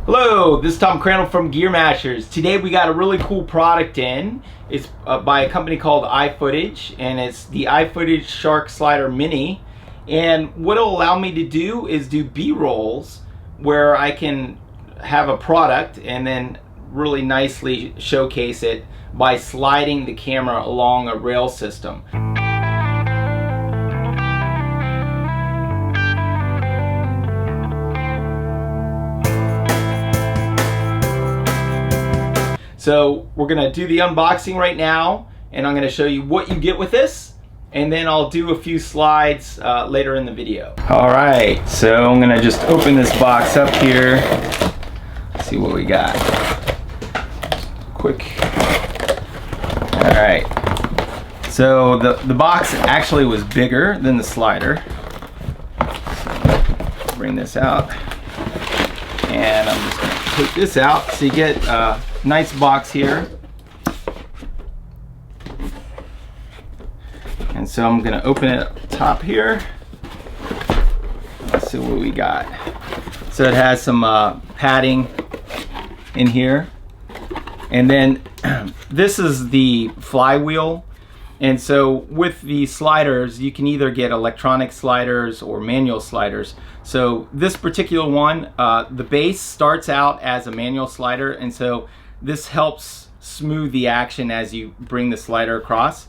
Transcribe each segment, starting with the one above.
Hello, this is Tom Crandall from Gear Mashers. Today we got a really cool product in. It's by a company called iFootage, and it's the iFootage Shark Slider Mini. And what it'll allow me to do is do B-rolls where I can have a product and then really nicely showcase it by sliding the camera along a rail system. So we're gonna do the unboxing right now, and I'm gonna show you what you get with this, and then I'll do a few slides later in the video. All right, so I'm gonna just open this box up here. Let's see what we got. Quick. All right. So the box actually was bigger than the slider. So bring this out, and I'm just gonna take this out so you get nice box here. And so I'm gonna open it up top here. Let's see what we got. So it has some padding in here. And then this is the flywheel. And so with the sliders, you can either get electronic sliders or manual sliders. So this particular one, the base starts out as a manual slider, and so this helps smooth the action as you bring the slider across.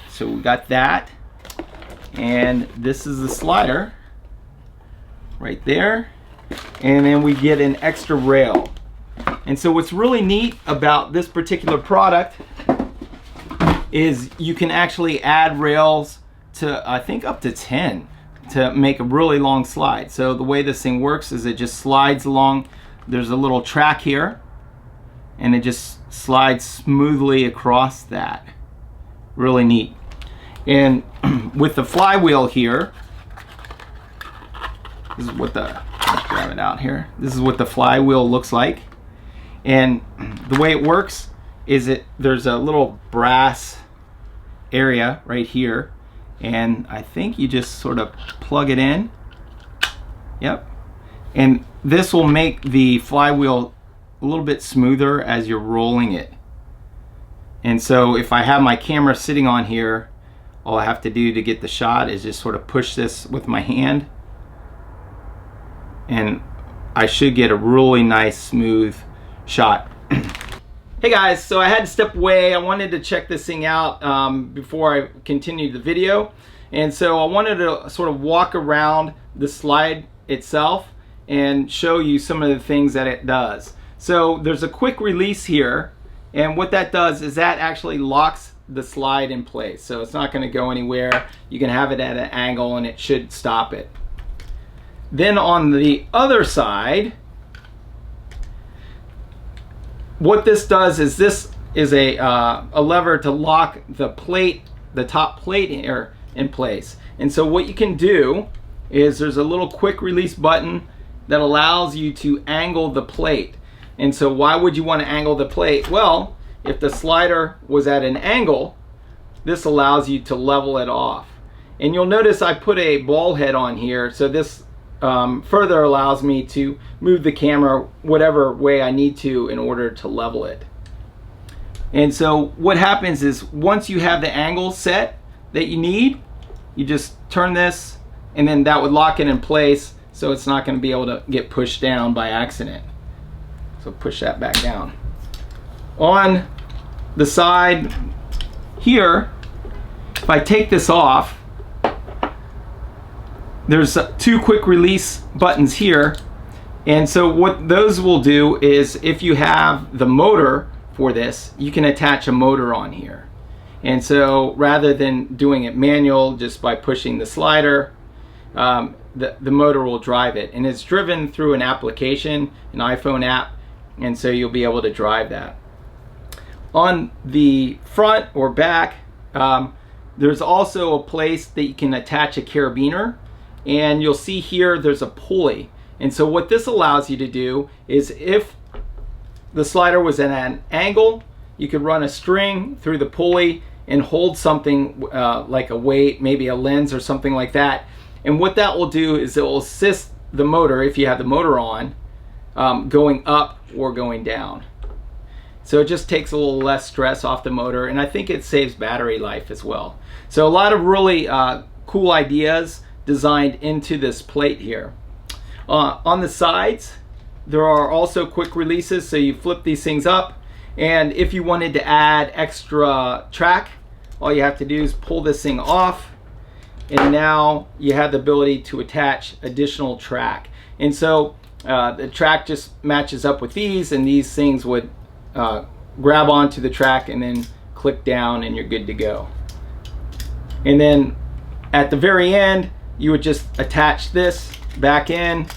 So we got that, and this is the slider right there, and then we get an extra rail. And so what's really neat about this particular product is you can actually add rails to, I think, up to 10 to make a really long slide. So the way this thing works is it just slides along. There's a little track here, and it just slides smoothly across that. Really neat. And with the flywheel here, this is what let's grab it out here. This is what the flywheel looks like. And the way it works is there's a little brass area right here, and I think you just sort of plug it in. Yep. And this will make the flywheel a little bit smoother as you're rolling it. And so if I have my camera sitting on here, all I have to do to get the shot is just sort of push this with my hand, and I should get a really nice smooth shot. Hey guys, so I had to step away. I wanted to check this thing out before I continued the video, and so I wanted to sort of walk around the slide itself and show you some of the things that it does. So there's a quick release here, and what that does is that actually locks the slide in place, so it's not going to go anywhere. You can have it at an angle and it should stop it. Then on the other side, what this does is this is a lever to lock the plate, the top plate here in place. And so what you can do is there's a little quick release button that allows you to angle the plate. And so why would you want to angle the plate? Well, if the slider was at an angle, this allows you to level it off. And you'll notice I put a ball head on here, so this further allows me to move the camera whatever way I need to in order to level it. And so what happens is once you have the angle set that you need, you just turn this, and then that would lock it in place, so it's not going to be able to get pushed down by accident. So push that back down. On the side here, if I take this off, there's two quick release buttons here, and so what those will do is if you have the motor for this, you can attach a motor on here. And so rather than doing it manual just by pushing the slider, the motor will drive it, and it's driven through an application, an iPhone app, and so you'll be able to drive that. On the front or back, there's also a place that you can attach a carabiner, and you'll see here there's a pulley. And so what this allows you to do is if the slider was at an angle, you could run a string through the pulley and hold something like a weight, maybe a lens or something like that. And what that will do is it will assist the motor, if you have the motor on, going up or going down. So it just takes a little less stress off the motor, and I think it saves battery life as well. So a lot of really cool ideas designed into this plate here. On the sides, there are also quick releases, so you flip these things up, and if you wanted to add extra track, all you have to do is pull this thing off, and now you have the ability to attach additional track. And so the track just matches up with these, and these things would grab onto the track and then click down, and you're good to go. And then at the very end, you would just attach this back in,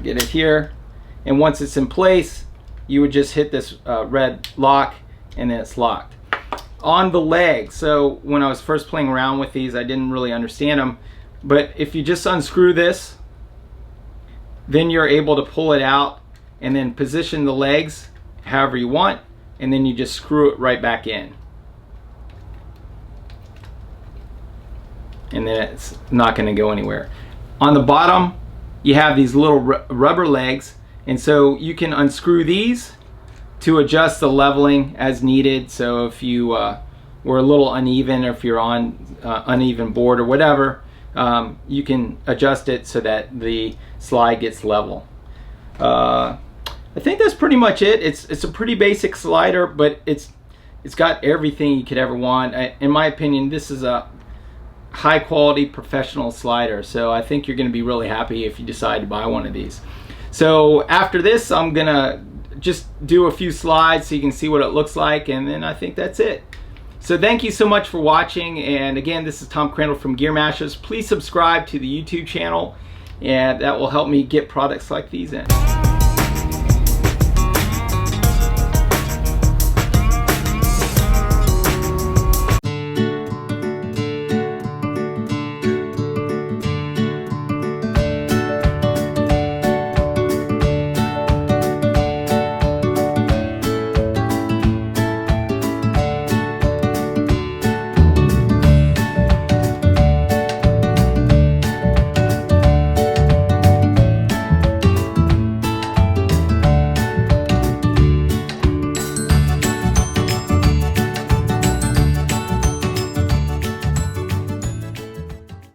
get it here, and once it's in place, you would just hit this red lock, and then it's locked. On the legs, so when I was first playing around with these, I didn't really understand them, but if you just unscrew this, then you're able to pull it out and then position the legs however you want, and then you just screw it right back in, and then it's not going to go anywhere. On the bottom, you have these little rubber legs, and so you can unscrew these to adjust the leveling as needed. So if you were a little uneven, or if you're on uneven board or whatever, you can adjust it so that the slide gets level. I think that's pretty much it. It's a pretty basic slider, but it's got everything you could ever want. In my opinion, this is a high quality professional slider, so I think you're going to be really happy if you decide to buy one of these. So after this, I'm gonna just do a few slides so you can see what it looks like, and then I think that's it. So thank you so much for watching, and again, this is Tom Crandall from Gear Mashers. Please subscribe to the YouTube channel, and that will help me get products like these in.